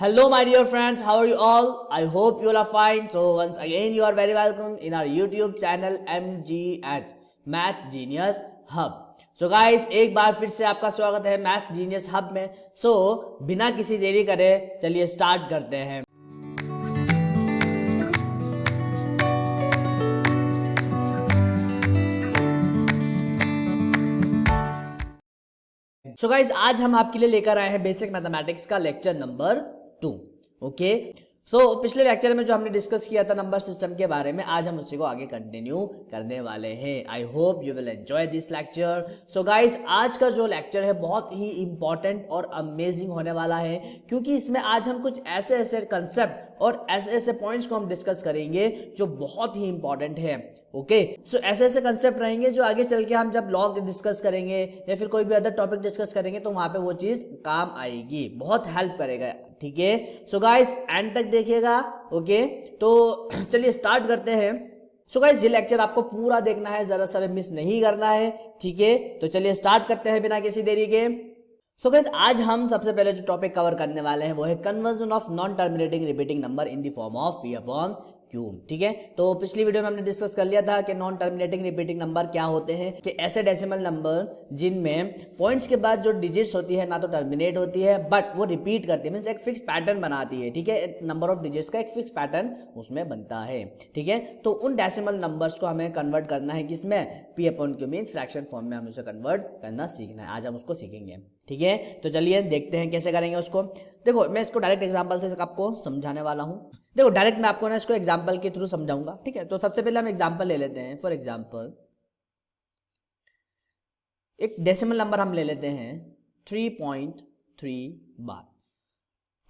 Hello, my dear friends. How are you all? I hope you all are fine. So once again, you are very welcome in our YouTube channel MG at Maths Genius Hub. So guys, एक बार फिर से आपका स्वागत है Maths Genius Hub में. So बिना किसी देरी करे चलिए स्टार्ट करते हैं. सो गाइज आज हम आपके लिए लेकर आए हैं बेसिक मैथमेटिक्स का लेक्चर नंबर 2. ओके, सो पिछले लेक्चर में जो हमने डिस्कस किया था नंबर सिस्टम के बारे में, आज हम उसी को आगे कंटिन्यू करने वाले हैं. आई hope you will enjoy this lecture. So guys आज का जो लेक्चर है बहुत ही इंपॉर्टेंट और अमेजिंग होने वाला है, क्योंकि इसमें आज हम कुछ ऐसे ऐसे कंसेप्ट और ऐसे ऐसे पॉइंट्स को हम डिस्कस करेंगे जो बहुत ही इंपॉर्टेंट है. ओके, सो ऐसे ऐसे कंसेप्ट रहेंगे जो आगे चल के हम जब लॉग डिस्कस करेंगे या फिर कोई भी अदर टॉपिक डिस्कस करेंगे तो वहां पे वो चीज काम आएगी, बहुत हेल्प करेगा. ठीक है, सो गाइस एंड तक देखिएगा. ओके, तो चलिए स्टार्ट करते हैं. सो गाइस ये लेक्चर आपको पूरा देखना है, जरा सा मिस नहीं करना है. ठीक है, तो चलिए स्टार्ट करते हैं बिना किसी देरी के. सो गाइस आज हम सबसे पहले जो टॉपिक कवर करने वाले हैं वो है conversion of non terminating repeating number in the form of P upon Q. ठीक है, तो पिछली वीडियो में हमने डिस्कस कर लिया था कि नॉन टर्मिनेटिंग रिपीटिंग नंबर क्या होते हैं, कि ऐसे डेसिमल नंबर जिनमें पॉइंट्स के बाद जो डिजिट्स होती है ना तो टर्मिनेट होती है बट वो रिपीट करती है, मींस एक फिक्स पैटर्न बनाती है. ठीक है, नंबर ऑफ डिजिट्स का एक फिक्स पैटर्न उसमें बनता है. ठीक है, तो उन डेसिमल नंबर्स को हमें कन्वर्ट करना है किसमें, P upon Q, means fraction form में हमें उसे कन्वर्ट करना सीखना है. आज हम उसको सीखेंगे. ठीक है, तो चलिए देखते हैं कैसे करेंगे उसको. देखो मैं इसको डायरेक्ट एग्जांपल से आपको समझाने वाला हूं. देखो डायरेक्ट मैं आपको ना इसको एग्जांपल के थ्रू समझाऊंगा. ठीक है, तो सबसे पहले हम एग्जांपल ले लेते हैं. फॉर एग्जांपल एक डेसिमल नंबर हम ले लेते हैं 3.3 बार.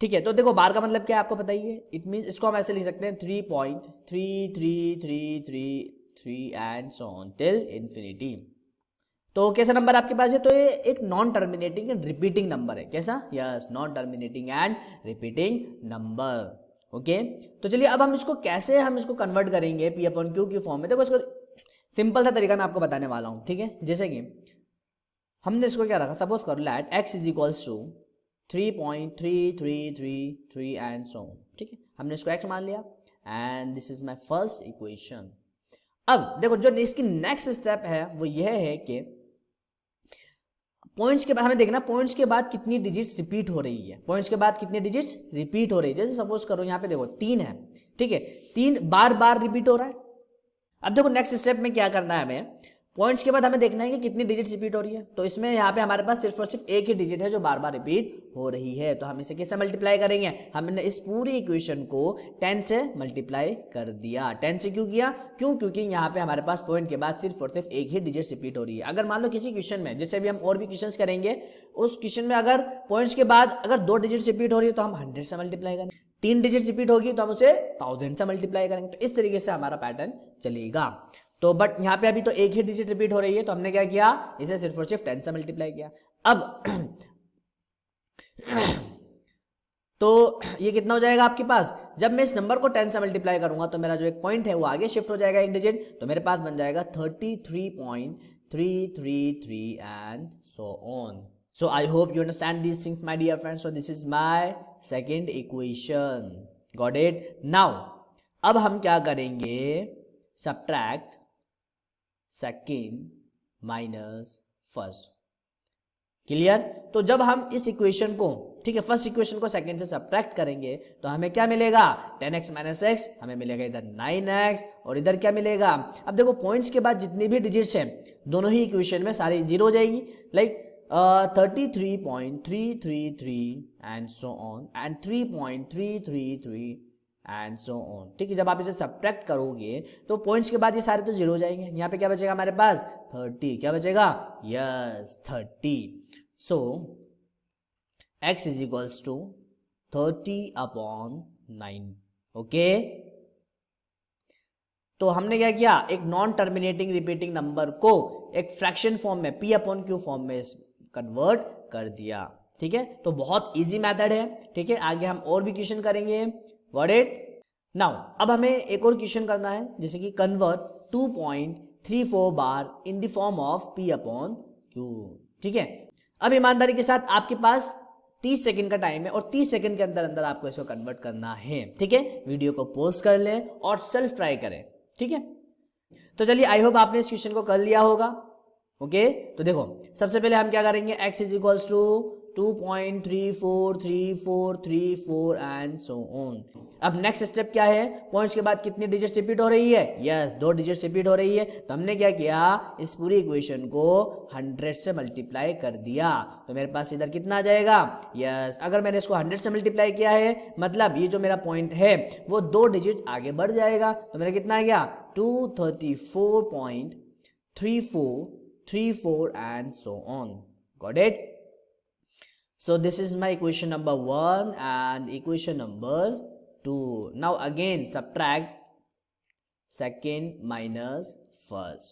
ठीक है, तो देखो बार का मतलब क्या है आपको पता ही है. इट मींस इसको हम ऐसे लिख सकते हैं 3.3333 and so on till infinity. तो कैसा नंबर आपके पास है, तो ये एक non terminating and repeating number है. कैसा, yes, non terminating and repeating number. Okay, तो चलिए अब हम इसको कैसे कन्वर्ट करेंगे पी अपॉन क्यू की फॉर्म में. देखो इसको सिंपल सा तरीका मैं आपको बताने वाला हूं. ठीक है, जैसे कि हमने इसको क्या रखा, सपोज करो let x is equals to 3.3333 and so on. ठीक है, हमने इसको x मान लिया and this is my first equation. अब देखो जो इसकी नेक्स्ट स्टेप है वो यह है कि पॉइंट्स के बाद हमें देखना पॉइंट्स के बाद कितनी डिजिट्स रिपीट हो रही है. पॉइंट्स के बाद कितनी डिजिट्स रिपीट हो रही है. जैसे सपोज करो यहाँ पे देखो 3 है. ठीक है, 3 बार बार रिपीट हो रहा है. अब देखो नेक्स्ट स्टेप में क्या करना है, हमें पॉइंट्स के बाद हमें देखना है कि कितनी डिजिट्स रिपीट हो रही है. तो इसमें यहाँ पे हमारे पास सिर्फ और सिर्फ एक ही डिजिट है जो बार बार रिपीट हो रही है. तो हम इसे किससे मल्टीप्लाई करेंगे, हमने इस पूरी इक्वेशन को 10 से मल्टीप्लाई कर दिया. 10 से क्यों किया, क्योंकि यहाँ पे हमारे पास पॉइंट के बाद सिर्फ और सिर्फ एक ही डिजिट रिपीट हो रही है. अगर मान लो किसी क्वेश्चन में, जैसे भी हम और भी क्वेश्चन करेंगे, उस क्वेश्चन में अगर पॉइंट्स के बाद अगर 2 डिजिट रिपीट हो रही है तो हम 100 से मल्टीप्लाई करेंगे. 3 डिजिट रिपीट होगी तो हम उसे 1000 से मल्टीप्लाई करेंगे. तो इस तरीके से हमारा पैटर्न चलेगा. तो बट यहाँ पे अभी तो एक ही डिजिट रिपीट हो रही है तो हमने क्या किया, इसे सिर्फ और सिर्फ 10 से मल्टीप्लाई किया. अब तो ये कितना हो जाएगा आपके पास, जब मैं इस नंबर को 10 से मल्टीप्लाई करूंगा तो मेरा जो एक पॉइंट है वो आगे शिफ्ट हो जाएगा एक डिजिट. तो मेरे पास बन जाएगा 33.333 and so on. So I hope you understand these things my dear friends. So this is my second equation. Got it. Now अब हम क्या करेंगे, subtract second minus first. Clear. तो जब हम इस इक्वेशन को, ठीक है, फर्स्ट इक्वेशन को सेकेंड से सब्ट्रैक्ट करेंगे तो हमें क्या मिलेगा, 10x माइनस एक्स. हमें मिलेगा इधर 9x और इधर क्या मिलेगा. अब देखो पॉइंट्स के बाद जितनी भी डिजिट्स हैं दोनों ही इक्वेशन में सारी जीरो हो जाएगी. Like 33.333 and so on and 3.333 and so on. ठीक है, जब आप इसे सब्ट्रैक्ट करोगे तो पॉइंट्स के बाद ये सारे तो जीरो हो जाएंगे. यहाँ पे क्या बचेगा हमारे पास, 30. क्या बचेगा, yes 30. So x is equals to 30/9. Okay, तो हमने क्या किया, एक नॉन टर्मिनेटिंग रिपीटिंग नंबर को एक फ्रैक्शन फॉर्म में पी अपॉन क्यू फॉर्म में कन्वर्ट कर दिया. ठीक है, तो बहुत इजी मेथड है. ठीक है, आगे हम और भी क्वेश्चन करेंगे. Got it? Now, अब हमें एक और क्वेश्चन करना है, जैसे कि convert 2.34 bar in the form of P upon Q. ठीक है, अब ईमानदारी के साथ आपके पास 30 सेकंड का टाइम है और 30 सेकंड के अंदर अंदर आपको इसको कन्वर्ट करना है। ठीक है, वीडियो को पॉज कर लें और सेल्फ ट्राई करें। ठीक है, तो चलिए आई होप आपने इस क्वेश्चन को कर लिया होगा। ओके, तो देखो सबसे पहले हम क्या करेंगे, x is equals to 2.343434 and so on. अब नेक्स्ट स्टेप क्या है, पॉइंट्स के बाद कितनी डिजिट्स रिपीट हो रही है, यस 2 डिजिट्स रिपीट हो रही है। तो हमने क्या किया, इस पूरी इक्वेशन को 100 से मल्टीप्लाई कर दिया, तो मेरे पास इधर कितना आ जाएगा, यस अगर मैंने इसको 100 से मल्टीप्लाई किया है मतलब ये जो मेरा पॉइंट है वो 2 डिजिट आगे बढ़ जाएगा, तो मेरा कितना आ गया 234.3434 and so on. Got it? So this is my equation number 1 and equation number 2. Now again subtract second minus first.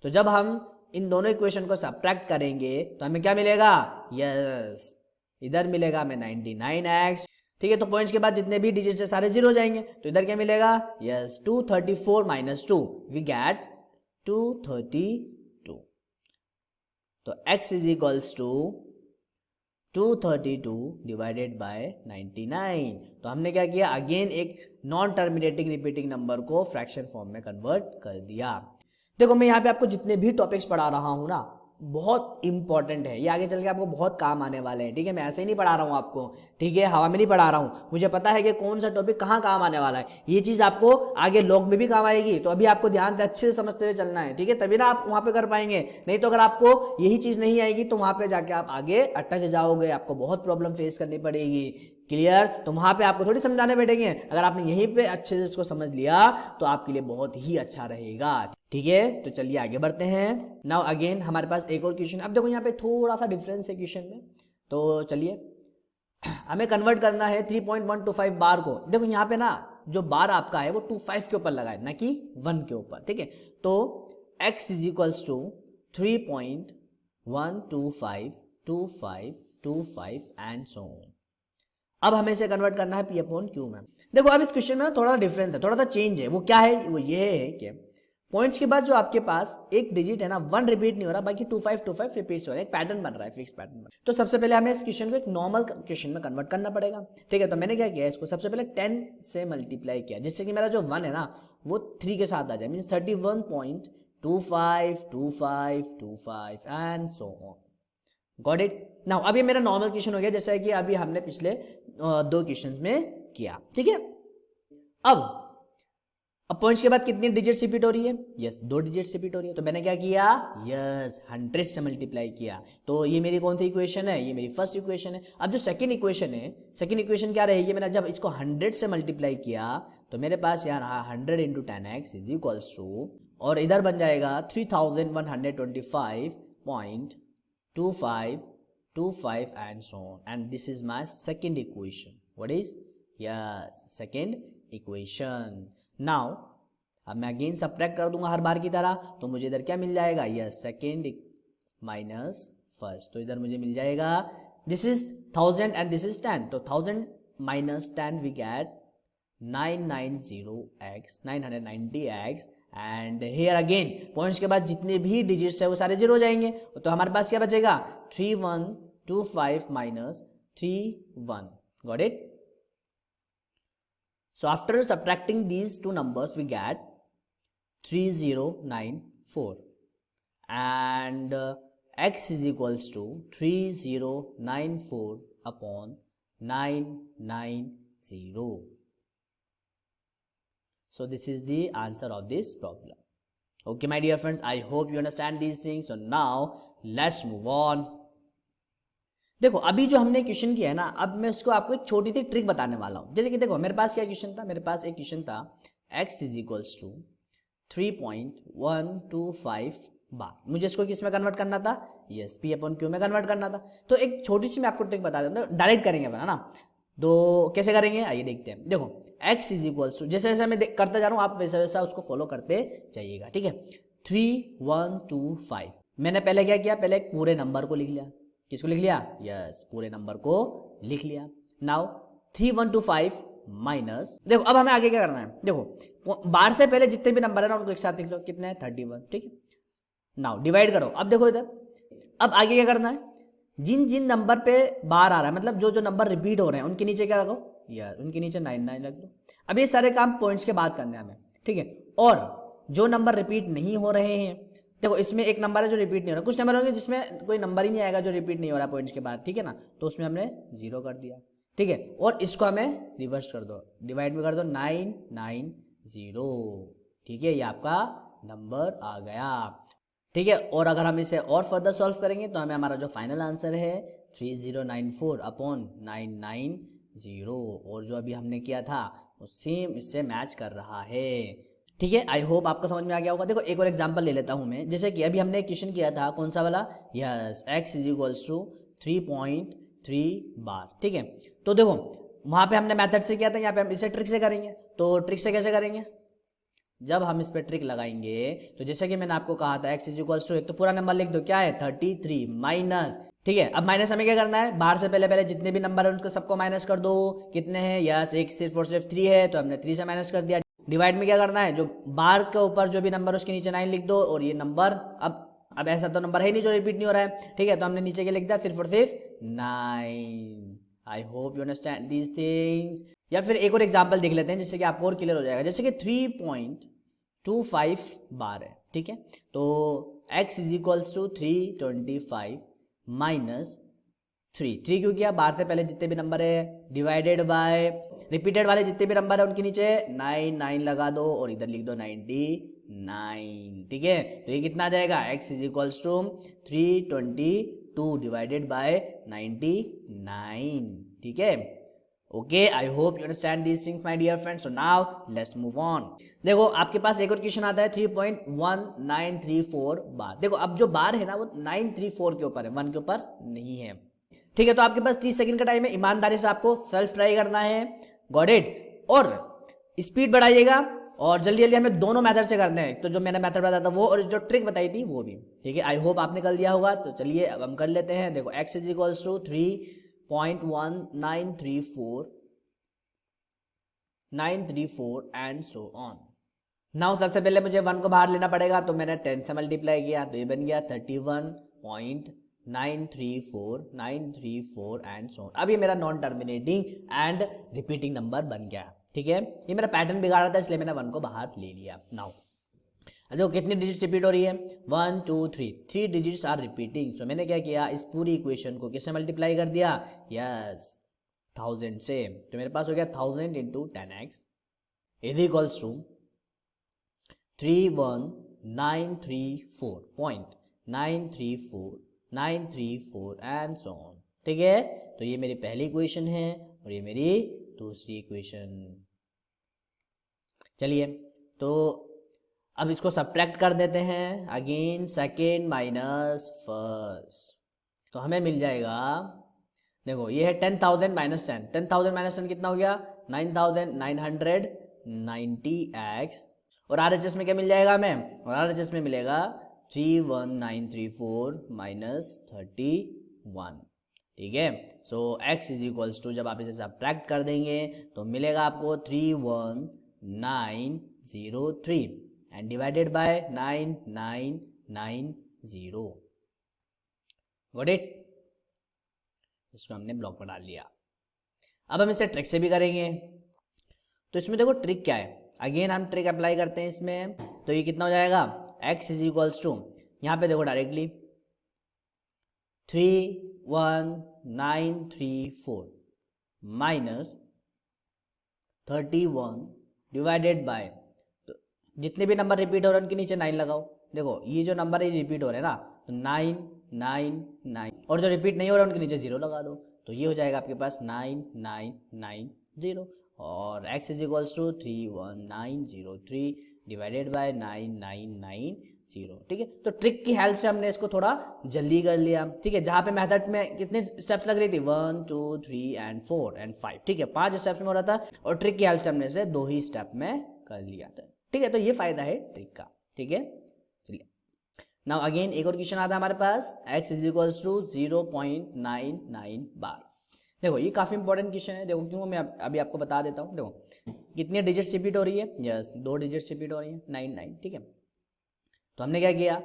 तो जब हम इन दोनों इक्वेशन को सब्ट्रैक्ट करेंगे तो हमें क्या मिलेगा, यस इधर मिलेगा हमें 99x। ठीक है, तो पॉइंट्स के बाद जितने भी डिजिट्स है सारे जीरो हो जाएंगे, तो इधर क्या मिलेगा, यस 234 minus 2 वी गेट 232। तो x is equals to 232 divided by 99। तो हमने क्या किया, अगेन एक नॉन टर्मिनेटिंग रिपीटिंग नंबर को फ्रैक्शन फॉर्म में कन्वर्ट कर दिया। देखो मैं यहाँ पे आपको जितने भी टॉपिक्स पढ़ा रहा हूँ ना बहुत इंपॉर्टेंट है, ये आगे चल के आपको बहुत काम आने वाले हैं। ठीक है, मैं ऐसे ही नहीं पढ़ा रहा हूँ आपको, ठीक है हवा में नहीं पढ़ा रहा हूँ, मुझे पता है कि कौन सा टॉपिक कहाँ काम आने वाला है। ये चीज़ आपको आगे लॉग में भी काम आएगी, तो अभी आपको ध्यान से अच्छे से समझते हुए चलना है। ठीक है, तभी ना आप वहाँ पे कर पाएंगे, नहीं तो अगर आपको यही चीज़ नहीं आएगी तो वहाँ पे जाके आप आगे अटक जाओगे, आपको बहुत प्रॉब्लम फेस करनी पड़ेगी। क्लियर, तो वहां पे आपको थोड़ी समझाने बैठेंगे, अगर आपने यहीं पे अच्छे से इसको समझ लिया तो आपके लिए बहुत ही अच्छा रहेगा। ठीक है, तो चलिए आगे बढ़ते हैं। नाउ अगेन हमारे पास एक और क्वेश्चन। अब देखो यहाँ पे थोड़ा सा डिफरेंस है क्वेश्चन में, तो चलिए हमें कन्वर्ट करना है 3.125 बार को। देखो यहाँ पे ना जो बार आपका है वो 25 के ऊपर लगा है ना कि 1 के ऊपर। ठीक है, तो x is equals to 3.1252525 and so on. अब हमें इसे कन्वर्ट करना है P अपॉन Q में। देखो अब इस क्वेश्चन में थोड़ा डिफरेंस है, थोड़ा सा चेंज है। वो क्या है, वो ये है कि पॉइंट्स के बाद जो आपके पास एक डिजिट है ना 1 रिपीट नहीं हो रहा, बाकी 2525 रिपीट्स हो रहा है, एक पैटर्न बन रहा है, फिक्स पैटर्न बन रहा है। तो सबसे पहले हमें इस क्वेश्चन को एक नॉर्मल क्वेश्चन में कन्वर्ट करना पड़ेगा। ठीक है, तो मैंने क्या किया, इसको सबसे पहले 10 से मल्टीप्लाई किया, जिससे कि मेरा जो 1 है ना वो 3 के साथ आ जाए, means 31.252525 and so on. Got it. Now अब ये मेरा नॉर्मल क्वेश्चन हो गया, जैसा कि अभी हमने पिछले 2 क्वेश्चंस में किया। ठीक है, अब पॉइंट्स के बाद कितनी डिजिट्स रिपीट हो रही है, यस 2 डिजिट्स रिपीट हो रही है। तो मैंने क्या किया, यस 100 से मल्टीप्लाई किया। तो ये मेरी कौन सी इक्वेशन है, ये मेरी फर्स्ट इक्वेशन है। अब जो सेकंड इक्वेशन है, सेकंड इक्वेशन क्या रहेगी, मैंने जब इसको 100 से मल्टीप्लाई किया तो मेरे पास यहाँ रहा 100 into 10x is equals to, और इधर बन जाएगा 3125.2525 and so on, and this is my second equation. What is, yes second equation. Now अब मैं अगेन सब्ट्रैक्ट कर दूंगा हर बार की तरह, तो मुझे इधर क्या मिल जाएगा, यस सेकेंड माइनस फर्स्ट। तो इधर मुझे मिल जाएगा, this is 1000 and this is 10, तो 1000 minus 10 we get 990x and here again points के बाद जितने भी डिजिट्स है वो सारे जीरो हो जाएंगे, तो हमारे पास क्या बचेगा 3125 minus 31। Got it. So after subtracting these two numbers we get 3094 and x is equals to 3094 upon 990. So this is the answer of this problem. Okay my dear friends, I hope you understand these things. So now let's move on. देखो अभी जो हमने question किया है ना, अब मैं उसको आपको एक छोटी सी ट्रिक बताने वाला हूं। जैसे कि देखो मेरे पास क्या क्वेश्चन था, मेरे पास एक क्वेश्चन था x इज इक्वल्स टू 3.125 बार। मुझे इसको किस में कन्वर्ट करना था, यस P अपॉन Q में कन्वर्ट करना था। तो एक छोटी सी मैं आपको ट्रिक बता देता हूँ, डायरेक्ट करेंगे अपना ना, तो कैसे करेंगे आइए देखते हैं। देखो x इज इक्वल्स टू, जैसे जैसे मैं करता जा रहा हूँ आप वैसा वैसा उसको फॉलो करते जाइएगा। ठीक है, 3125 मैंने पहले क्या किया, पहले एक पूरे नंबर को लिख लिया। किसको लिख लिया, यस पूरे नंबर को लिख लिया। नाउ 3125 माइनस, देखो अब हमें आगे क्या करना है, देखो बार से पहले जितने भी नंबर है ना उनको एक साथ लिख लो, कितने हैं 31। ठीक है, नाउ डिवाइड करो। अब देखो इधर, अब आगे क्या करना है, जिन जिन नंबर पे बार आ रहा है, मतलब जो जो नंबर रिपीट हो रहे हैं उनके नीचे क्या लगाओ यार, उनके नीचे 99 लग दो। अब ये सारे काम पॉइंट्स के बाद करने हैं हमें, ठीक है। और जो नंबर रिपीट नहीं हो रहे हैं, देखो इसमें एक नंबर है जो रिपीट नहीं हो रहा, कुछ नंबर होंगे जिसमें कोई नंबर ही नहीं आएगा जो रिपीट नहीं हो रहा पॉइंट्स के बाद, ठीक है ना, तो उसमें हमने 0 कर दिया, ठीक है। और इसको हमें रिवर्स कर दो, डिवाइड में कर दो 990, ठीक है, ये आपका नंबर आ गया, ठीक है। और अगर हम इसे और फर्दर सॉल्व करेंगे तो हमें हमारा जो फाइनल आंसर है 3094 अपॉन 990, और जो अभी हमने किया था वो सेम इससे मैच कर रहा है, ठीक है। आई होप आपको समझ में आ गया होगा। देखो एक और एग्जांपल ले लेता हूं मैं, जैसे कि अभी हमने एक क्वेश्चन किया था, कौन सा वाला, yes, x is equals to 3.3 bar, ठीक है। तो देखो वहां पे हमने मेथड से किया था, यहाँ पे हम इसे ट्रिक से करेंगे। तो ट्रिक से कैसे करेंगे, जब हम इस पे ट्रिक लगाएंगे तो जैसे कि मैंने आपको कहा था x इज इक्वल्स टू, एक तो पूरा नंबर लिख दो, क्या है 33 माइनस, ठीक है। अब माइनस हमें क्या करना है, बाहर से पहले पहले जितने भी नंबर है उनको सबको माइनस कर दो, कितने हैं, यस, एक सिर्फ और सिर्फ 3 है तो हमने 3 से माइनस कर दिया। डिवाइड में क्या करना है, जो बार के ऊपर जो भी नंबर उसके नीचे 9 लिख दो, और ये नंबर अब ऐसा तो नंबर है नहीं जो रिपीट नहीं हो रहा है, ठीक है, तो हमने नीचे क्या लिख दिया, सिर्फ और सिर्फ 9। आई hope you understand these things. या फिर एक और एग्जांपल देख लेते हैं जिससे कि आपको और क्लियर हो जाएगा, जैसे कि 3.25 बार है, ठीक है। तो x is equals to 325 minus 3 क्यों किया, बाहर से पहले जितने भी नंबर है डिवाइडेड बाय रिपीटेड वाले जितने भी नंबर है उनके नीचे 9 लगा दो और इधर लिख दो 99, ठीक है। तो ये कितना आ जाएगा, x is equals to 322 divided by 99, ठीक है। Okay, I hope you understand these things my dear friends. So now let's move on. देखो आपके पास एक और क्वेश्चन आता है 3.1934 बार। देखो अब जो बार है ना वो 934 के ऊपर है, 1 के ऊपर नहीं है, ठीक है। तो आपके पास 30 सेकंड का टाइम है, ईमानदारी से आपको सेल्फ ट्राई करना है, गॉट इट। और स्पीड बढ़ाइएगा और जल्दी जल्दी हमें दोनों मेथड से करने हैं, तो जो मैंने मेथड बताया था वो और जो ट्रिक बताई थी वो भी, ठीक है। आई होप आपने कर दिया होगा। तो चलिए अब हम कर लेते हैं। देखो x is equals to 3.1934 and so on. Now सबसे पहले मुझे 1 को बाहर लेना पड़ेगा, तो मैंने 10 से मल्टीप्लाई किया तो ये बन गया 31.934 एंड सो ऑन। अब ये मेरा non terminating and repeating number बन गया, ठीक है। ये मेरा पैटर्न बिगाड़ा था इसलिए मैंने 1 को बाहर ले लिया। नाउ देखो कितनी डिजिट्स रिपीट हो रही है, 1 2 3 डिजिट्स आर रिपीटिंग। सो मैंने क्या किया, इस पूरी इक्वेशन को किससे मल्टीप्लाई कर दिया, यस 1000 से। तो मेरे पास हो गया 1000 into 10x is equals to 31934 and so on, ठीक है। तो ये मेरी पहली इक्वेशन है और ये मेरी दूसरी इक्वेशन। चलिए तो अब इसको सब्ट्रैक्ट कर देते हैं, अगेन सेकेंड माइनस फर्स्ट, तो हमें मिल जाएगा, देखो ये है 10,000 माइनस 10, 10,000 माइनस 10 कितना हो गया, 9,990x, और RHS में क्या मिल जाएगा हमें, और RHS में मिलेगा 31934 माइनस 31, ठीक है। सो x इज इक्वल्स टू, जब आप इसे सब्ट्रैक्ट कर देंगे तो मिलेगा आपको 31903 and divided by 9990, got it. इसको हमने ब्लॉक में डाल लिया। अब हम इसे ट्रिक से भी करेंगे, तो इसमें देखो ट्रिक क्या है, अगेन हम ट्रिक अप्लाई करते हैं इसमें। तो ये कितना हो जाएगा, x इज इक्वल्स टू, यहाँ पे देखो डायरेक्टली 31934 माइनस 31 डिवाइडेड बाय, तो जितने भी नंबर रिपीट हो रहे हैं उनके नीचे 9 लगाओ। देखो ये जो नंबर है रिपीट हो रहे हैं ना, तो 999, और जो रिपीट नहीं हो रहा है उनके नीचे 0 लगा दो, तो ये हो जाएगा आपके पास 9990, और x is equals to 31903 divided by 9990, ठीक है। तो ट्रिक की हेल्प से हमने इसको थोड़ा जल्दी कर लिया, ठीक है। जहाँ पे मेथड में कितने स्टेप्स लग रही थी, 1 2 3 एंड 4 एंड 5, ठीक है, 5 स्टेप्स में हो रहा था, और ट्रिक की हेल्प से हमने इसे 2 ही स्टेप में कर लिया था, ठीक है। तो ये फायदा है ट्रिक का, ठीक है। चलिए नाउ अगेन एक और क्वेश्चन आता है हमारे पास, x इज इक्वल्स टू 0.99 बार। देखो ये काफी इंपॉर्टेंट क्वेश्चन है, देखो क्यों, मैं अभी आपको बता देता हूँ। देखो कितनी डिजिट्स रिपीट हो रही है, यस 2 डिजिट्स रिपीट हो रही है, 99, ठीक है। तो हमने क्या किया,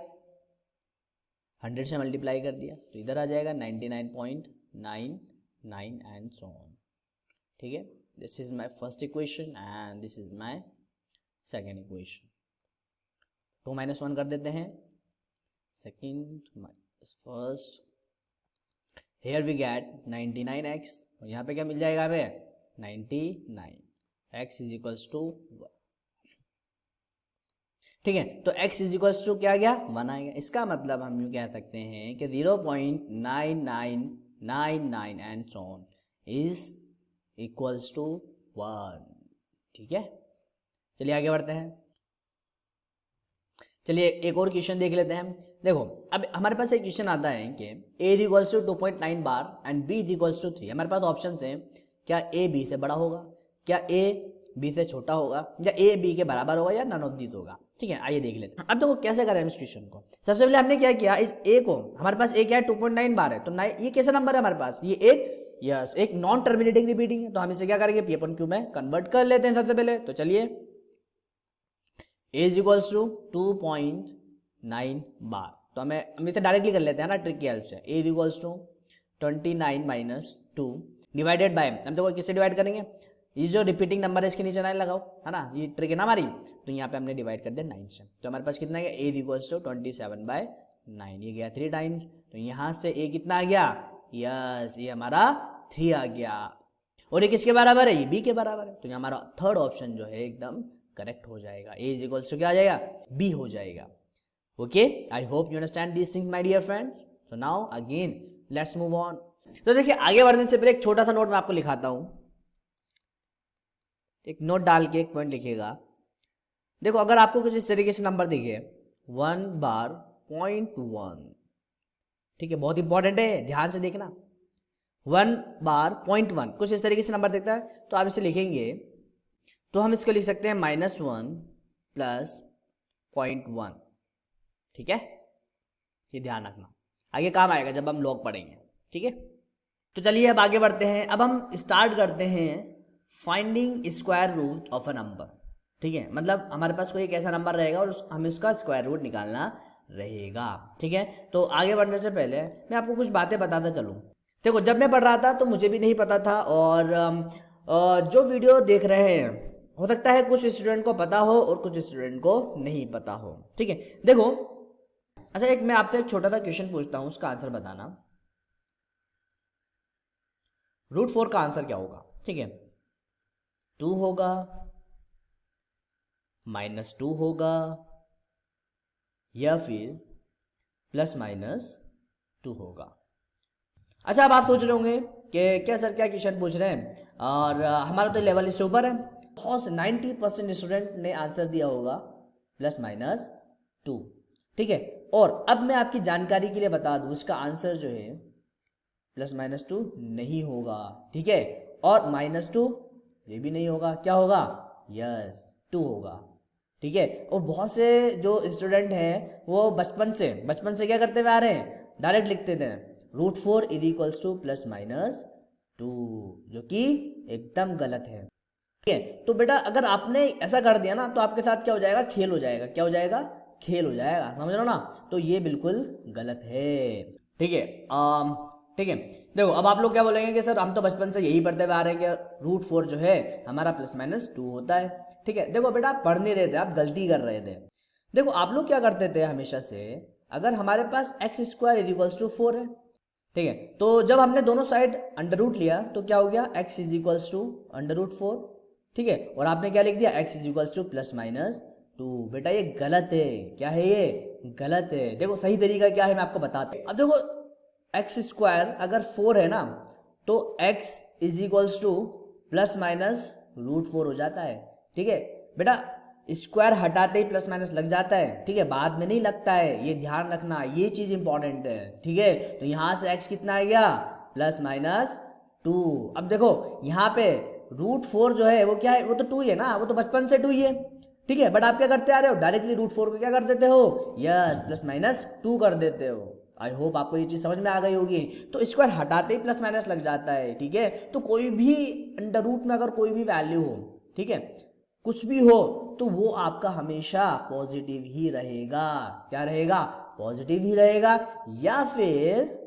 100 से मल्टीप्लाई कर दिया तो इधर आ जाएगा 99.99 एंड सो ऑन। ठीक है, this is my first equation and this is my second equation. 2 - 1 कर देते हैं, second minus first, here we get 99x और यहाँ पे क्या मिल जाएगा हमें 99, x इज इक्वल्स टू 1। ठीक है, तो x इज इक्वल्स टू क्या आ गया 1 आएगा। इसका मतलब हम यूँ कह सकते हैं कि 0.9999 and so on is equals to 1। ठीक है, चलिए आगे बढ़ते हैं। चलिए एक और क्वेश्चन देख लेते हैं। देखो अब हमारे पास एक क्वेश्चन आता है कि a is equals to 2.9 bar and b is equals to 3। हमारे पास ऑप्शन है, क्या a b से बड़ा होगा, क्या a b से छोटा होगा, या a b के बराबर होगा, या नन ऑफ दीज होगा। ठीक है, आइए देख लेते हैं। अब देखो कैसे करें इस क्वेश्चन को। सबसे पहले हमने क्या किया, इस a को, हमारे पास a क्या है 2.9 बार है, तो ये कैसा नंबर है हमारे पास, ये एक नॉन टर्मिनेटिंग रिपीटिंग है, तो हम इसे क्या करेंगे p अपन q में कन्वर्ट कर लेते हैं सबसे पहले। तो चलिए a इज इक्वल्स टू 2.9 बार, तो हम इसे डायरेक्टली कर लेते हैं ना ट्रिक की हेल्प से। a is equals to 29 - 2 divided by, हम देखो किससे डिवाइड करेंगे, ये जो रिपीटिंग नंबर है इसके नीचे 9 लगाओ, है ना, ये ट्रिक है ना हमारी, तो यहाँ पे हमने डिवाइड कर दिया 9 से। तो हमारे पास कितना है, a इज इक्वल्स टू 27/9, ये गया 3 टाइम्स, तो यहाँ से a कितना आ गया, यस ये हमारा 3 आ गया। और ये किसके बराबर है, ये b के बराबर है, तो यहाँ हमारा थर्ड ऑप्शन जो है एकदम करेक्ट हो जाएगा, a इज इक्वल्स टू क्या आ जाएगा, b हो जाएगा। Okay, I hope you understand this things my dear friends. So now again let's move on. तो देखिए आगे बढ़ने से पहले एक छोटा सा नोट मैं आपको लिखाता हूं, एक नोट डाल के एक पॉइंट लिखिएगा। देखो अगर आपको कुछ इस तरीके से नंबर दिखे 1 बार 0.1, ठीक है, बहुत इंपॉर्टेंट है, ध्यान से देखना। 1 बार 0.1 कुछ इस तरीके से नंबर देखता है, तो आप इसे लिखेंगे, तो हम इसको लिख सकते हैं -1 + 0.1। ठीक है, ये ध्यान रखना, आगे काम आएगा जब हम लॉग पढ़ेंगे। ठीक है, तो चलिए अब आगे बढ़ते हैं। अब हम स्टार्ट करते हैं finding square root of a number. ठीक है, मतलब हमारे पास कोई एक ऐसा नंबर रहेगा और हमें उसका स्क्वायर रूट निकालना रहेगा। ठीक है, तो आगे बढ़ने से पहले मैं आपको कुछ बातें बताता चलूँ। देखो जब मैं पढ़ रहा था तो मुझे भी नहीं पता था, और जो वीडियो देख रहे हैं हो सकता है कुछ स्टूडेंट को पता हो और कुछ स्टूडेंट को नहीं पता हो। ठीक है, देखो अच्छा एक मैं आपसे एक छोटा सा क्वेश्चन पूछता हूं, उसका आंसर बताना। √4 का आंसर क्या होगा? ठीक है, 2 होगा, -2 होगा, या फिर +-2 होगा। अच्छा अब आप सोच रहे होंगे कि क्या सर क्या क्वेश्चन पूछ रहे हैं, और हमारा तो लेवल इससे ऊपर है। बहुत 90% स्टूडेंट ने आंसर दिया होगा +-2। ठीक है, और अब मैं आपकी जानकारी के लिए बता दूं, इसका आंसर जो है +-2 नहीं होगा। ठीक है, और -2 ये भी नहीं होगा, क्या होगा, यस 2 होगा। ठीक है, और बहुत से जो स्टूडेंट हैं वो बचपन से क्या करते हुए आ रहे हैं, डायरेक्ट लिखते थे √4 = +-2, जो कि एकदम गलत है। ठीक है, तो बेटा अगर आपने ऐसा कर दिया ना तो आपके साथ क्या हो जाएगा, खेल हो जाएगा। क्या हो जाएगा, खेल हो जाएगा, समझ रहे हो ना, तो ये बिल्कुल गलत है। ठीक है, ठीक है, देखो अब आप लोग क्या बोलेंगे कि सर हम तो बचपन से यही पढ़ते हुए आ रहे हैं कि √4 जो है हमारा +-2 होता है। ठीक है, देखो बेटा आप पढ़ नहीं रहे थे, आप गलती कर रहे थे। देखो आप लोग क्या करते थे हमेशा से, अगर हमारे पास x² = 4 है, ठीक है, तो जब हमने दोनों साइड अंडर लिया तो क्या हो गया, x = √4। ठीक है, और आपने क्या लिख दिया, x = +-2। बेटा ये गलत है, क्या है ये, गलत है। देखो सही तरीका क्या है मैं आपको बताता हूं। अब देखो x² अगर 4 है ना, तो x = +-√4 हो जाता है। ठीक है बेटा, स्क्वायर हटाते ही +- लग जाता है, ठीक है, बाद में नहीं लगता है, ये ध्यान रखना, ये चीज इंपॉर्टेंट है। ठीक है, तो यहां से x कितना आ गया, +-2। अब देखो यहाँ पे √4 जो है वो क्या है, वो तो 2 ही है ना, वो तो बचपन से 2 ही है। ठीक है, बट आप क्या करते आ रहे हो, डायरेक्टली √4 को क्या कर देते हो, यस +-2 कर देते हो। आई होप आपको ये चीज समझ में आ गई होगी। तो स्क्वायर हटाते ही +- लग जाता है। ठीक है, तो कोई भी अंडर रूट में अगर कोई भी वैल्यू हो, ठीक है, कुछ भी हो, तो वो आपका हमेशा पॉजिटिव ही रहेगा। क्या रहेगा, पॉजिटिव ही रहेगा या फिर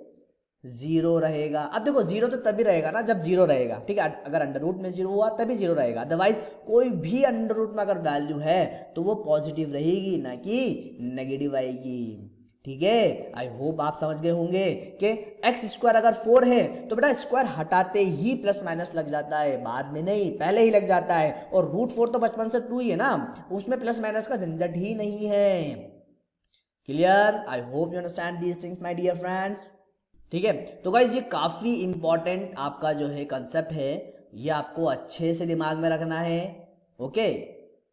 जीरो रहेगा। अब देखो जीरो तो तभी रहेगा ना जब जीरो रहेगा, ठीक है, अगर अंडर रूट में जीरो हुआ तभी जीरो रहेगा, अदरवाइज कोई भी अंडर रूट में अगर वैल्यू है तो वो पॉजिटिव रहेगी ना कि नेगेटिव आएगी, ठीक है। आई होप आप समझ गए होंगे कि एक्स स्क्वायर अगर 4 है तो बेटा स्क्वायर हटाते ही प्लस माइनस लग जाता है, बाद में नहीं, पहले ही लग जाता है। और रूट 4 तो बचपन से 2 ही है ना, उसमें प्लस माइनस का झंझट ही नहीं है। Clear? I hope you understand these things my dear friends, ठीक है। तो गाइज ये काफी इंपॉर्टेंट आपका जो है कंसेप्ट है, ये आपको अच्छे से दिमाग में रखना है, ओके।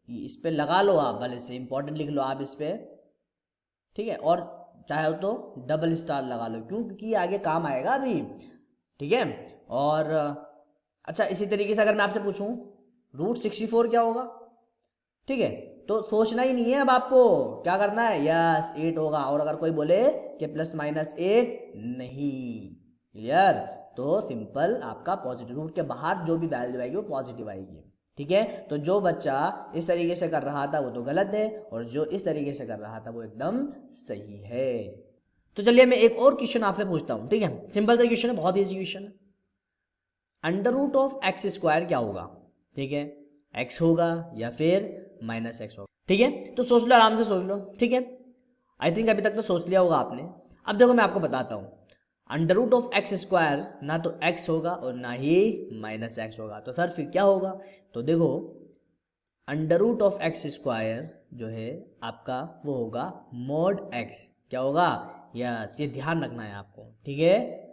इस पे लगा लो आप, भले से इंपॉर्टेंट लिख लो आप इस पे, ठीक है, और चाहे तो डबल स्टार लगा लो, क्यों? क्योंकि ये आगे काम आएगा अभी, ठीक है। और अच्छा, इसी तरीके से अगर मैं आपसे पूछूं रूट 64 क्या होगा, ठीक है, तो सोचना ही नहीं है, अब आपको क्या करना है, यस 8 होगा। और अगर कोई बोले कि प्लस माइनस 8 नहीं, क्लियर, तो सिंपल आपका पॉजिटिव रूट के बाहर जो भी वैल्यू आएगी वो पॉजिटिव आएगी, ठीक है। तो जो बच्चा इस तरीके से कर रहा था वो तो गलत है, और जो इस तरीके से कर रहा था वो एकदम सही है। तो चलिए मैं एक और क्वेश्चन आपसे पूछता हूं, ठीक है, सिंपल सा क्वेश्चन है, बहुत ईजी क्वेश्चन है। Under root of x square क्या होगा, ठीक है, एक्स होगा या फिर माइनस एक्स होगा, ठीक है। तो सोच लो, आराम से सोच लो, ठीक है। आई थिंक अभी तक तो सोच लिया होगा आपने। अब देखो मैं आपको बताता हूं, under root of x square ना तो एक्स होगा और ना ही माइनस एक्स होगा, तो सर फिर क्या होगा? तो देखो under root of x square जो है आपका वो होगा मॉड एक्स, क्या होगा? यस, ये ध्यान रखना है आपको, ठीक है,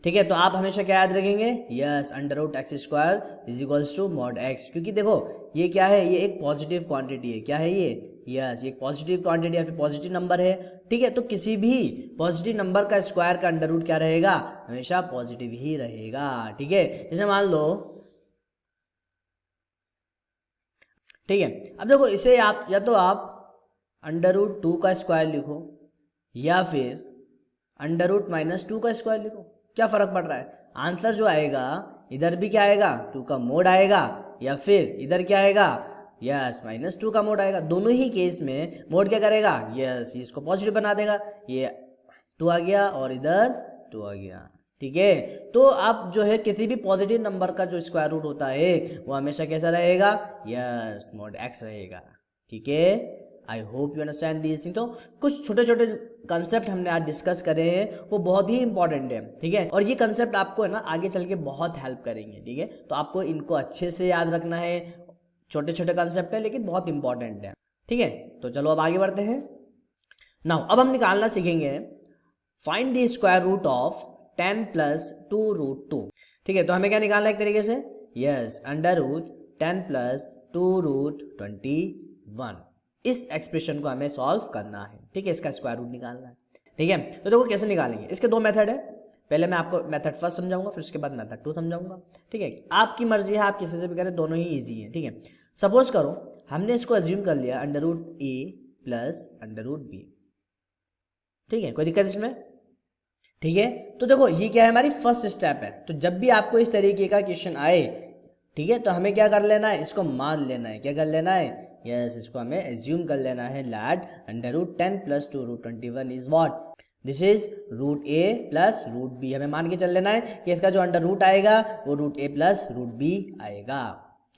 ठीक है। तो आप हमेशा क्या याद रखेंगे? Yes, under root x square is equals to mod x, क्योंकि देखो ये क्या है, ये एक पॉजिटिव क्वांटिटी है, क्या है ये? यस, ये पॉजिटिव क्वांटिटी या फिर पॉजिटिव नंबर है, ठीक है। तो किसी भी पॉजिटिव नंबर का स्क्वायर का अंडर रूट क्या रहेगा? हमेशा पॉजिटिव ही रहेगा, ठीक है। जैसे मान लो, ठीक है, अब देखो इसे आप या तो आप अंडर रूट 2 का स्क्वायर लिखो या फिर अंडर रूट माइनस 2 का स्क्वायर लिखो, क्या फर्क पड़ रहा है? आंसर जो आएगा इधर भी क्या आएगा? 2 का मोड आएगा, या फिर इधर क्या आएगा? यस, माइनस 2 का मोड आएगा। दोनों ही केस में मोड क्या करेगा? यस, इसको पॉजिटिव बना देगा, ये 2 आ गया और इधर 2 आ गया, ठीक है। तो आप जो है किसी भी पॉजिटिव नंबर का जो स्क्वायर रूट होता है वो हमेशा कैसा रहेगा? यस, मॉड एक्स रहेगा, ठीक है। I hope you understand this thing. तो कुछ छोटे छोटे कंसेप्ट हमने आज डिस्कस करे हैं, वो बहुत ही इंपॉर्टेंट है, ठीक है। और ये कंसेप्ट आपको है ना आगे चल के बहुत हेल्प करेंगे, ठीक है। तो आपको इनको अच्छे से याद रखना है, छोटे छोटे कंसेप्ट है लेकिन बहुत इंपॉर्टेंट है, ठीक है। तो चलो अब आगे बढ़ते हैं। नाउ अब हम निकालना सीखेंगे find the square root of 10 plus 2 root 2, ठीक है। तो हमें क्या निकालना है एक तरीके से? Yes, under root 10 plus 2 root 21, इस एक्सप्रेशन को हमें सॉल्व करना है, ठीक है, इसका स्क्वायर रूट निकालना है, ठीक है। तो देखो कैसे निकालेंगे, इसके दो मेथड है। पहले मैं आपको मेथड फर्स्ट समझाऊंगा, फिर उसके बाद मेथड 2 समझाऊंगा, ठीक है। आपकी मर्जी है, आप किसी से भी करें, दोनों ही ईजी है, ठीक है। सपोज करो हमने इसको अज्यूम कर लिया under root a plus under root B, ठीक है, कोई दिक्कत इसमें? ठीक है। तो देखो ये क्या है, हमारी फर्स्ट स्टेप है। तो जब भी आपको इस तरीके का क्वेश्चन आए, ठीक है, तो हमें क्या कर लेना है? इसको मान लेना है, क्या कर लेना है? यस, इसको हमें एज्यूम कर लेना है let under root 10 plus 2 root 21 is what? This is root a plus root b. हमें मान के चल लेना है कि इसका जो अंडर रूट आएगा वो root a plus root B आएगा,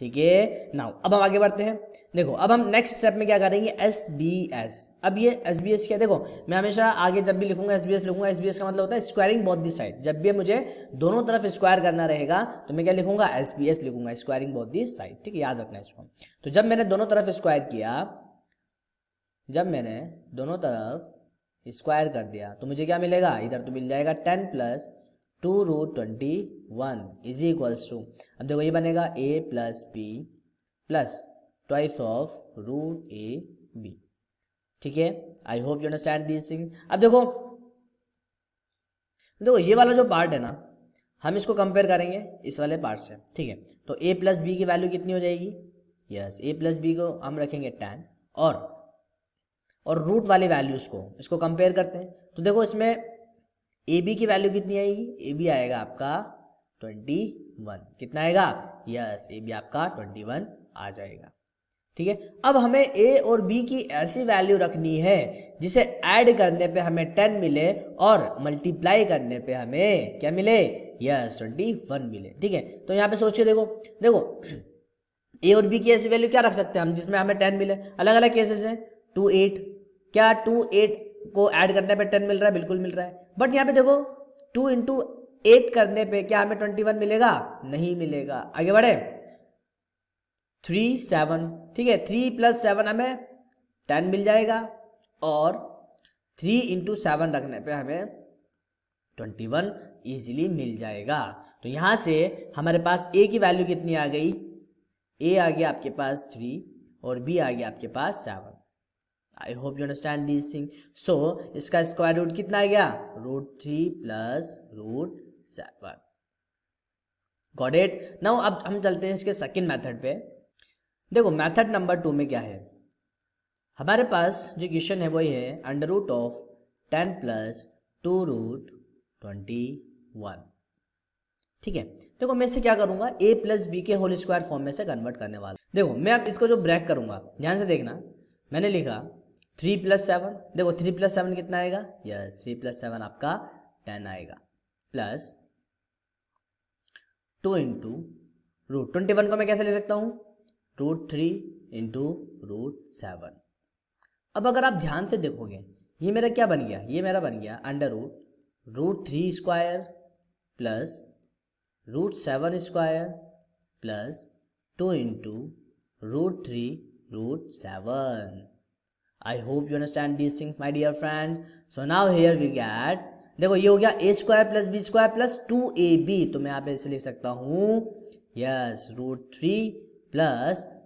ठीक है। नाउ अब हम आगे बढ़ते हैं। देखो अब हम नेक्स्ट स्टेप में क्या करेंगे? S B S. अब ये एस बी एस क्या? देखो मैं हमेशा आगे जब भी लिखूंगा एस बी एस लिखूंगा, एस बी एस का मतलब होता है स्क्वायरिंग बोथ दी साइड। जब भी मुझे दोनों तरफ स्क्वायर करना रहेगा तो मैं क्या लिखूंगा? एस बी एस लिखूंगा, स्क्वायरिंग बोथ दी साइड, ठीक है, याद रखना है इसको। तो जब मैंने दोनों तरफ स्क्वायर किया, जब मैंने दोनों तरफ स्क्वायर कर दिया तो मुझे क्या मिलेगा? इधर तो मिल जाएगा 10 plus 2 root 21 is equals to, अब देखो ये बनेगा a plus b plus twice of root a b, ठीक है। I hope you understand this thing. अब देखो देखो ये वाला जो पार्ट है ना, हम इसको कंपेयर करेंगे इस वाले पार्ट से, ठीक है। तो a प्लस बी की वैल्यू कितनी हो जाएगी? यस, a प्लस बी को हम रखेंगे 10 और रूट वाली वैल्यूज को इसको कंपेयर करते हैं। तो देखो इसमें ए बी की वैल्यू कितनी आएगी? ए बी आएगा आपका 21, कितना आएगा? यस, ए बी आपका 21 आ जाएगा, ठीक है। अब हमें a और b की ऐसी वैल्यू रखनी है जिसे ऐड करने पे हमें 10 मिले और मल्टीप्लाई करने पे हमें क्या मिले, यस 21 मिले। ठीक है, तो यहाँ पे सोच के देखो, देखो a और b की ऐसी वैल्यू क्या रख सकते हैं हम जिसमें हमें 10 मिले। अलग अलग केसेस हैं। 2 8, क्या 2 8 को ऐड करने पे 10 मिल रहा है? बिल्कुल मिल रहा है। बट यहाँ पे देखो 2 इंटू 8 करने पे क्या हमें 21 मिलेगा? नहीं मिलेगा। आगे बढ़े, 3 7, ठीक है, 3 + 7 हमें 10 मिल जाएगा और 3 इंटू 7 रखने पे हमें 21 इजीली मिल जाएगा। तो यहाँ से हमारे पास a की वैल्यू कितनी आ गई? a आ गया आपके पास 3 और b आ गया आपके पास 7। I hope you understand this thing. So इसका स्क्वायर रूट कितना आ गया? √3 + √7। Got it. नाउ अब हम चलते हैं इसके सेकंड मेथड पे। देखो मेथड नंबर 2 में क्या है, हमारे पास जो इक्वेशन है वही है √10 + 2√21। ठीक है, देखो मैं इसे क्या करूंगा, a + b के होल स्क्वायर फॉर्म में से कन्वर्ट करने वाला। देखो मैं अब इसको जो ब्रेक करूंगा, ध्यान से देखना, मैंने लिखा 3 + 7, देखो 3 + 7 कितना आएगा? यस 3 + 7 आपका 10 आएगा, प्लस 2 इंटू √21 को मैं कैसे ले सकता हूँ? √3 इंटू √7। अब अगर आप ध्यान से देखोगे ये मेरा क्या बन गया? ये मेरा बन गया √√3 square plus √7 square plus 2 into √3√7। I hope you understand these things my dear friends. So now here we get, देखो ये हो गया a² + b² + 2ab, तो मैं यहाँ पे इसे लिख सकता हूँ यस √3 +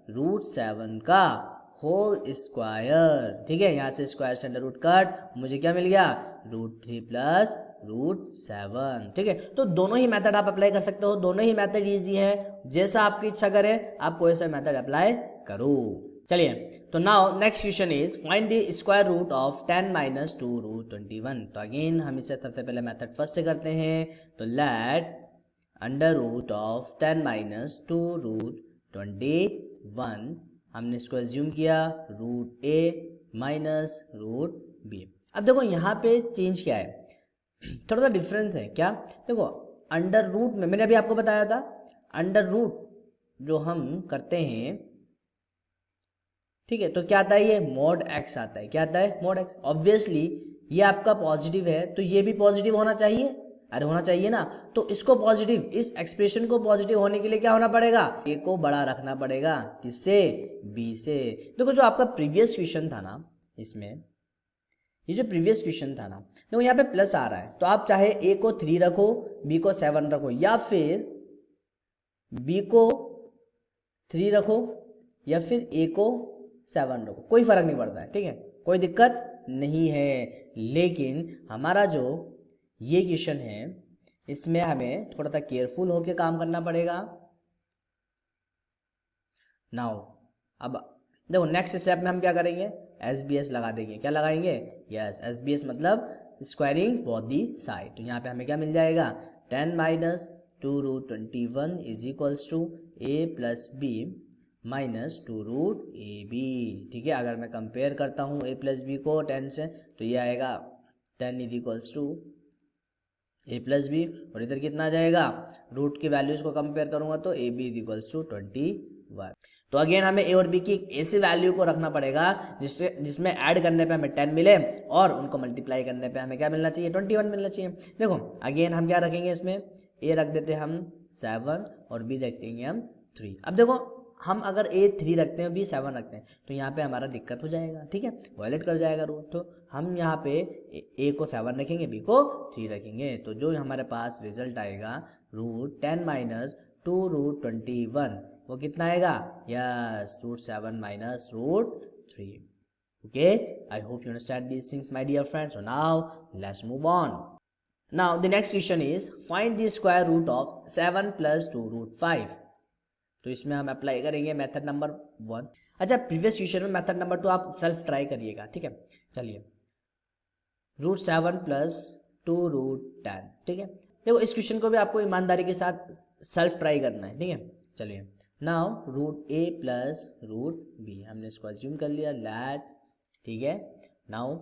√7 का होल स्क्वायर। ठीक है, यहाँ से स्क्वायर से अंडर रूट कट, मुझे क्या मिल गया? √3 + √7। ठीक है, तो दोनों ही मेथड आप अप्लाई कर सकते हो, दोनों ही मेथड इजी है, जैसा आपकी इच्छा करे आप कोई सा मेथड अप्लाई करो। चलिए, तो now next question is find the square root of 10 - 2√21। तो अगेन हम इसे सबसे पहले मेथड फर्स्ट से करते हैं। तो लेट √ ऑफ 10 - 2√21, हमने इसको एज्यूम किया √a - √b। अब देखो यहाँ पे चेंज क्या है, थोड़ा सा डिफरेंस है। क्या? देखो अंडर रूट में मैंने अभी आपको बताया था, अंडर रूट जो हम करते हैं, ठीक है, तो क्या आता है? ये mod x आता है। क्या आता है? mod x। ऑब्वियसली ये आपका पॉजिटिव है तो ये भी पॉजिटिव होना चाहिए, अरे होना चाहिए ना। तो इसको पॉजिटिव, इस एक्सप्रेशन को पॉजिटिव होने के लिए क्या होना पड़ेगा? a को बड़ा रखना पड़ेगा, किससे? b से। देखो जो आपका प्रीवियस क्वेश्चन था ना, इसमें ये जो प्रीवियस क्वेश्चन था ना, देखो यहाँ पे प्लस आ रहा है, तो आप चाहे a को 3 रखो, b को 7 रखो, या फिर b को 3 रखो या फिर a को 7 रखो, कोई फर्क नहीं पड़ता है। ठीक है, कोई दिक्कत नहीं है। लेकिन हमारा जो ये क्वेश्चन है इसमें हमें थोड़ा सा केयरफुल होकर काम करना पड़ेगा। नाउ अब देखो नेक्स्ट स्टेप में हम क्या करेंगे? SBS लगा देंगे। क्या लगाएंगे? यस SBS मतलब स्क्वायरिंग बोथ दी साइड। तो यहाँ पे हमें क्या मिल जाएगा? 10 - 2√21 is equals to a + b - 2√ab। ठीक है, अगर मैं कंपेयर करता हूँ a + b को 10 से, तो ये आएगा 10 is equals to a + b, और इधर कितना आ जाएगा? रूट की वैल्यूज को कंपेयर करूंगा तो ab इज इक्वल्स टू 21। तो अगेन हमें a और b की ऐसी वैल्यू को रखना पड़ेगा जिसमें ऐड करने पे हमें 10 मिले और उनको मल्टीप्लाई करने पे हमें क्या मिलना चाहिए? 21 मिलना चाहिए। देखो अगेन हम क्या रखेंगे इसमें? a रख देते हैं हम 7 और b रखेंगे हम 3। अब देखो हम अगर a 3 रखते हैं, b 7 रखते हैं, तो यहाँ पे हमारा दिक्कत हो जाएगा। ठीक है, वायलेट कर जाएगा रूल। तो हम यहाँ पे a को 7 रखेंगे, b को 3 रखेंगे, तो जो हमारे पास रिजल्ट आएगा √10 - 2√21, वो कितना आएगा? Yes √7 - √3। Okay, I hope you understand these things my dear friends. So now let's move on. Now the next question is find the square root of 7 + 2√5। तो इसमें हम अप्लाई करेंगे मेथड नंबर 1। अच्छा, प्रीवियस क्वेश्चन में method number 2 आप self try करिएगा। ठीक है, चलिए √7 + 2√10। ठीक है, देखो इस क्वेश्चन को भी आपको ईमानदारी के साथ सेल्फ ट्राई करना है। ठीक है, चलिए now root a plus root b, हमने इसको अज्यूम कर लिया लेट, ठीक है। Now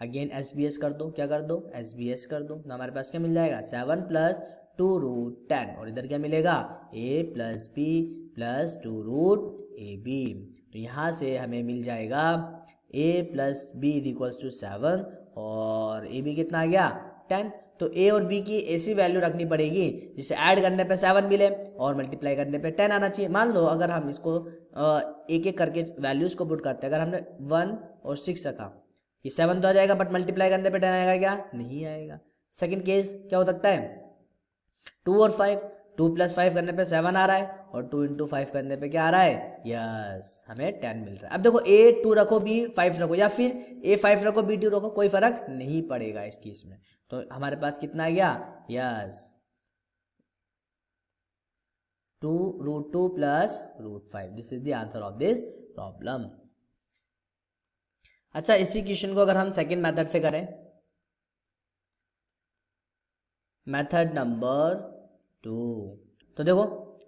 again S B S कर दो, क्या कर दो, एस बी एस कर दो, ना हमारे पास क्या मिल जाएगा 7 प्लस 2 रूट 10, और इधर क्या मिलेगा a plus b plus 2 root a b. तो यहाँ से हमें मिल जाएगा a plus b is equals to 7 और ए बी कितना आ गया 10। तो a और b की ऐसी वैल्यू रखनी पड़ेगी जिसे ऐड करने पे 7 मिले और मल्टीप्लाई करने पे 10 आना चाहिए। मान लो अगर हम इसको एक एक करके वैल्यूज को पुट करते हैं, अगर हमने 1 और 6 रखा, ये 7 तो आ जाएगा बट मल्टीप्लाई करने पे 10 आएगा क्या, नहीं आएगा। सेकंड केस क्या हो सकता है 2 और 5, 2 प्लस 5 करने पे 7 आ रहा है और 2 इंटू 5 करने पे क्या आ रहा है, यस हमें 10 मिल रहा है। अब देखो a 2 रखो b 5 रखो या फिर a 5 रखो b 2 रखो, कोई फर्क नहीं पड़ेगा इस केस में। तो हमारे पास कितना आ गया, yes 2 root 2 plus root 5, this is the answer of this problem. अच्छा इसी क्वेश्चन को अगर हम सेकेंड मेथड से करें, मेथड नंबर 2, तो देखो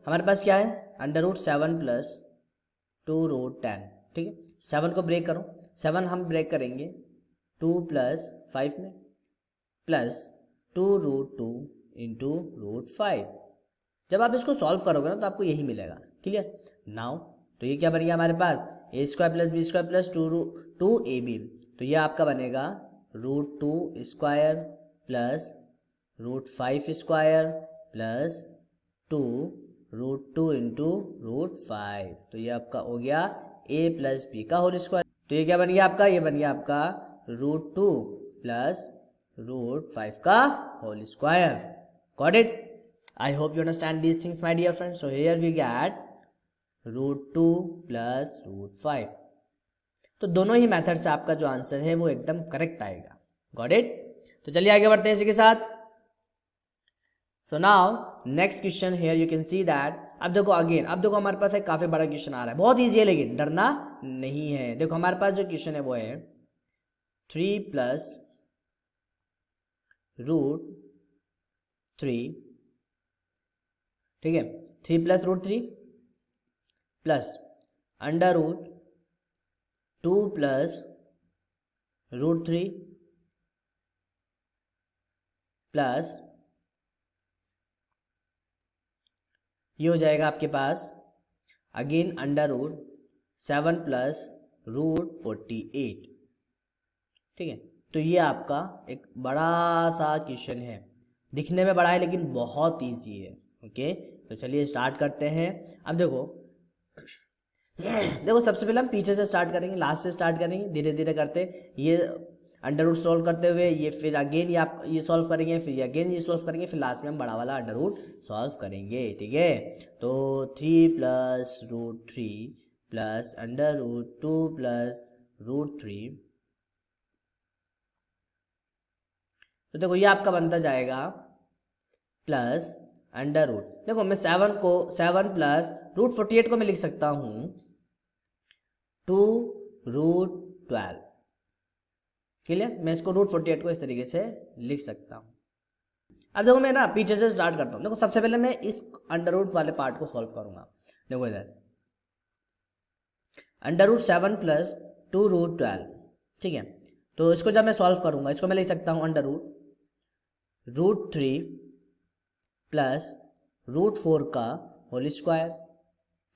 हमारे पास क्या है अंडर रूट 7 प्लस 2 रूट 10, ठीक है। 7 को ब्रेक करो, 7 हम ब्रेक करेंगे 2 प्लस 5 में प्लस 2 रूट 2 इंटू रूट 5। जब आप इसको सॉल्व करोगे ना तो आपको यही मिलेगा, क्लियर। नाउ तो ये क्या बन गया हमारे पास a square plus b square plus 2 a b, तो ये आपका बनेगा root 2 square plus root 5 square plus 2 root 2 into root 5। तो ये आपका हो गया ए प्लस बी का होल स्क्वायर। तो ये क्या बन गया आपका, ये बन गया आपका रूट 2 प्लस रूट 5 का whole square. Got it? I hope you understand these things my dear friends. So here we get root 2 plus root 5। तो दोनों ही मेथड से आपका जो आंसर है वो एकदम करेक्ट आएगा। Got it? तो चलिए आगे बढ़ते हैं इसी के साथ। So now next question here you can see that, अब देखो अगेन, अब देखो हमारे पास एक काफी बड़ा क्वेश्चन आ रहा है, बहुत ईजी है लेकिन डरना नहीं है। देखो हमारे पास जो क्वेश्चन है वो है 3 प्लस रूट 3, ठीक है, 3 plus root 3 plus under root 2 plus root 3 plus ये हो जाएगा आपके पास again under root 7 plus root 48, ठीक है। तो ये आपका एक बड़ा सा क्वेश्चन है, दिखने में बड़ा है लेकिन बहुत इजी है। ओके तो चलिए स्टार्ट करते हैं। अब देखो देखो सबसे पहले हम पीछे से स्टार्ट करेंगे, लास्ट से स्टार्ट करेंगे, धीरे धीरे करते ये अंडर रूट सॉल्व करते हुए ये फिर अगेन ये आप ये सॉल्व करेंगे, फिर अगेन ये सॉल्व करेंगे, फिर लास्ट में हम बड़ा वाला अंडर रूट सॉल्व करेंगे, ठीक है। तो 3 plus root 3 plus under root 2 plus root 3, तो देखो ये आपका बनता जाएगा प्लस अंडर रूट, देखो मैं 7 प्लस रूट 48 को मैं लिख सकता हूँ 2 रूट 12, क्लियर। मैं इसको रूट 48 को इस तरीके से लिख सकता हूँ। अब देखो मैं ना पीछे से स्टार्ट करता हूँ। देखो सबसे पहले मैं इस अंडर रूट वाले पार्ट को सॉल्व करूंगा। देखो इधर अंडर रूट 7 प्लस 2 रूट 12, ठीक है। तो इसको जब मैं सॉल्व करूंगा इसको मैं लिख सकता हूँ अंडर रूट 3 प्लस रूट 4 का होल स्क्वायर,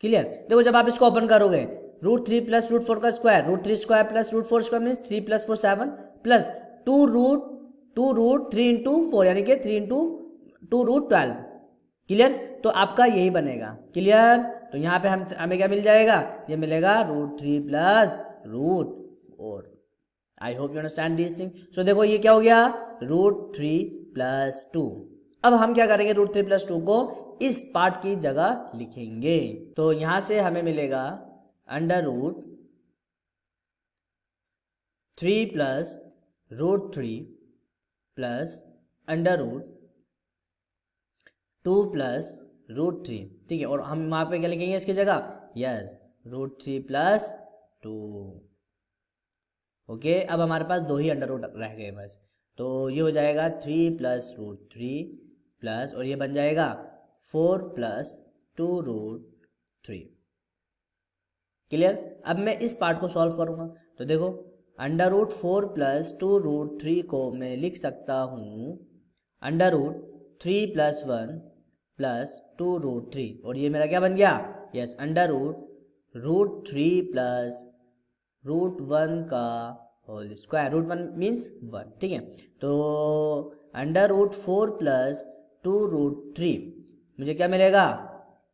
क्लियर। देखो जब आप इसको ओपन करोगे रूट 3 प्लस रूट 4 का square, root 3 square plus root 4 square means 3 plus 4 7 plus 2 root 3 into 4 यानी कि 3 इंटू 2 रूट 12, क्लियर। तो आपका यही बनेगा, क्लियर। तो यहाँ पे हमें क्या मिल जाएगा, ये मिलेगा root 3 plus root 4। I hope you understand this thing. So देखो ये क्या हो गया रूट 3 प्लस 2। अब हम क्या करेंगे रूट 3 प्लस 2 को इस पार्ट की जगह लिखेंगे। तो यहां से हमें मिलेगा under root 3 plus root 3 plus under root 2 plus root 3, ठीक है। और हम वहां पे क्या लिखेंगे इसकी जगह, यस रूट 3 प्लस 2। ओके अब हमारे पास दो ही अंडर रूट रह गए बस, तो ये हो जाएगा 3 प्लस रूट 3 प्लस और ये बन जाएगा 4 प्लस 2√3। क्लियर। अब मैं इस पार्ट को सॉल्व करूंगा तो देखो √4 + 2√3 को मैं लिख सकता हूँ √3 + 1 + 2√3 और ये मेरा क्या बन गया, यस √3 + √1 का होल स्क्वायर, √1 मीन्स 1, ठीक है। तो √4 + 2√3 मुझे क्या मिलेगा,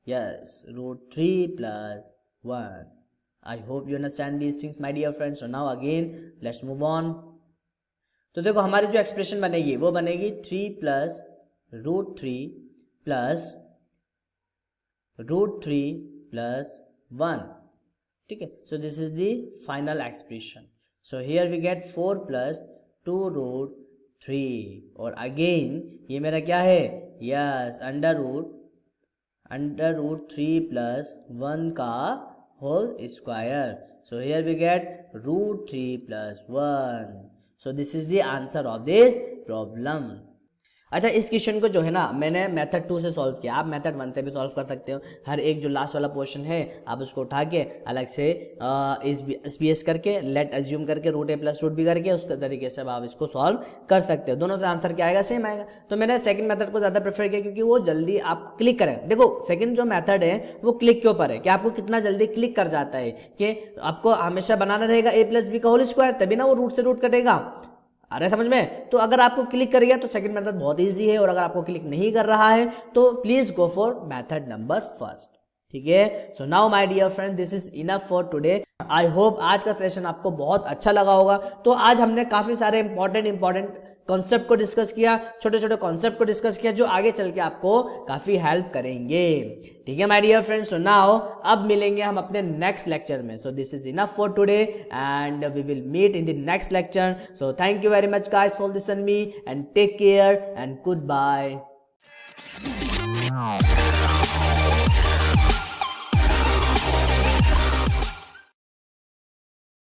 yes √3 + 1। I hope you understand these things my dear friends. So now again let's move on. तो देखो हमारी जो एक्सप्रेशन बनेगी वो बनेगी 3 + √3 + √3 + 1, ठीक है। So this is the final expression. So here we get 4 + 2√3 और अगेन ये मेरा क्या है, यस √3 + 1 का whole square. So here we get √3 + 1. So this is the answer of this problem. अच्छा, इस क्वेश्चन को जो है ना मैंने मेथड 2 से सॉल्व किया, आप मेथड 1 से भी सॉल्व कर सकते हो। हर एक जो लास्ट वाला पोर्शन है आप उसको उठा के अलग से एस करके लेट अज्यूम करके √a + √b करके उस तरीके से आप इसको सॉल्व कर सकते हो। दोनों से आंसर क्या आएगा, सेम आएगा। तो मैंने सेकंड मेथड को ज़्यादा प्रेफर किया क्योंकि वो जल्दी आपको क्लिक करें। देखो सेकंड जो मेथड है वो क्लिक के ऊपर है कि आपको कितना जल्दी क्लिक कर जाता है, कि आपको हमेशा बनाना रहेगा a + b का होल स्क्वायर, तभी ना वो रूट से रूट कटेगा। अरे समझ में। तो अगर आपको क्लिक कर गया तो सेकंड मेथड बहुत इजी है, और अगर आपको क्लिक नहीं कर रहा है तो please go for method number first, ठीक है। So now my dear friend this is enough for today. I hope आज का सेशन आपको बहुत अच्छा लगा होगा। तो आज हमने काफी सारे इंपॉर्टेंट कॉन्सेप्ट को डिस्कस किया, छोटे छोटे कॉन्सेप्ट को डिस्कस किया जो आगे चल के आपको काफी हेल्प करेंगे, ठीक है my dear friends. So now अब मिलेंगे हम अपने नेक्स्ट लेक्चर में। So this is enough for today and we will meet in the next lecture. So thank you very much guys for listening me and take care and good bye.